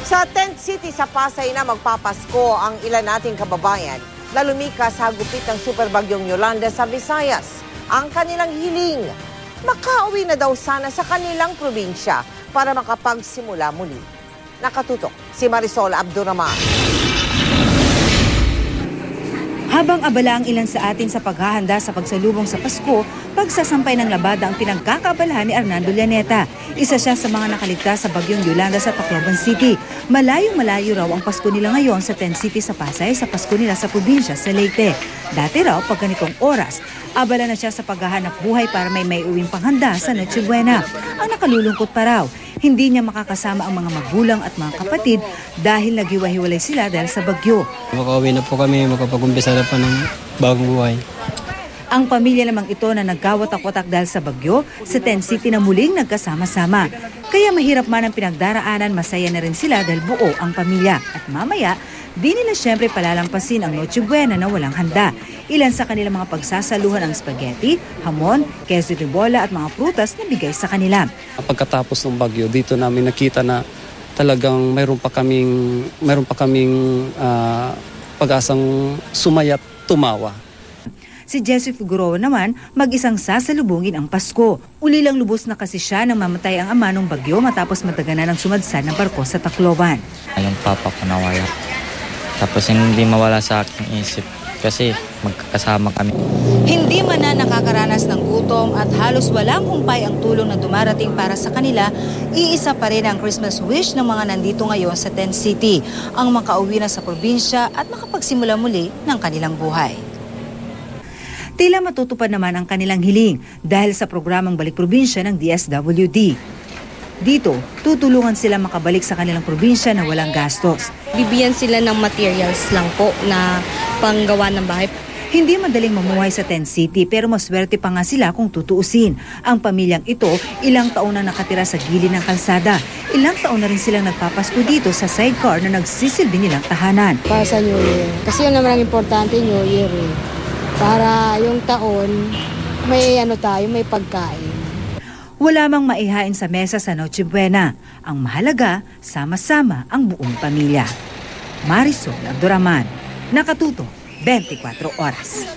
Sa Tent City sa Pasay na magpapasko ang ilan nating kababayan na lumikas sa hagupit ng superbagyong Yolanda sa Visayas. Ang kanilang hiling, makauwi na daw sana sa kanilang probinsya para makapagsimula muli. Nakatutok si Marisol Abdurrahman. Habang abala ang ilan sa atin sa paghahanda sa pagsalubong sa Pasko, pagsasampay ng labada ang pinagkakaabalahan ni Arnando Llaneta. Isa siya sa mga nakaligtas sa bagyong Yolanda sa Tacloban City. Malayong-malayo raw ang Pasko nila ngayon sa Tent City sa Pasay sa Pasko nila sa probinsya sa Leyte. Dati raw, pag ganitong oras, abala na siya sa paghahanap buhay para may uwing panghanda sa Noche Buena. Ang nakalulungkot pa raw, hindi niya makakasama ang mga magulang at mga kapatid dahil naghiwa-hiwalay sila dahil sa bagyo. Makauwi na po kami, makapag-umpisa na pa ng bagong buhay. Ang pamilya namang ito na nagkawatak-watak dahil sa bagyo, sa Tent City na muling nagkasama-sama. Kaya mahirap man ang pinagdaraanan, masaya na rin sila dahil buo ang pamilya. At mamaya, di nila syempre palalampasin ang Noche Buena na walang handa. Ilan sa kanilang mga pagsasaluhan ang spaghetti, hamon, queso de bola at mga prutas na bigay sa kanila. Pagkatapos ng bagyo, dito namin nakita na talagang mayroon pa kaming pag-asang sumayat tumawa. Si Jessie Figueroa naman, mag-isang sasalubungin ang Pasko. Ulilang lubos na kasi siya nang mamatay ang ama ng bagyo matapos mataganan ng sumadsan ng barko sa Tacloban. Yung papa ko nawala. Tapos hindi mawala sa aking isip kasi magkakasama kami. Hindi man na nakakaranas ng gutom at halos walang humpay ang tulong na dumarating para sa kanila, iisa pa rin ang Christmas wish ng mga nandito ngayon sa Tent City, ang makauwi na sa probinsya at makapagsimula muli ng kanilang buhay. Tila matutupad naman ang kanilang hiling dahil sa programang Balik Probinsya ng DSWD. Dito, tutulungan sila makabalik sa kanilang probinsya na walang gastos. Bibigyan sila ng materials lang po na panggawa ng bahay. Hindi madaling mamuhay sa Tent City pero maswerte pa nga sila kung tutuusin. Ang pamilyang ito, ilang taon na nakatira sa gilid ng kalsada. Ilang taon na rin silang nagpapasko dito sa sidecar na nagsisilbi nilang tahanan. Para sa New Year. Kasi yun naman ang importante, New Year eh. Para yung taon, may may pagkain. Wala mang maihain sa mesa sa Noche Buena. Ang mahalaga, sama-sama ang buong pamilya. Marisol Abdurrahman, Nakatutok, 24 Oras.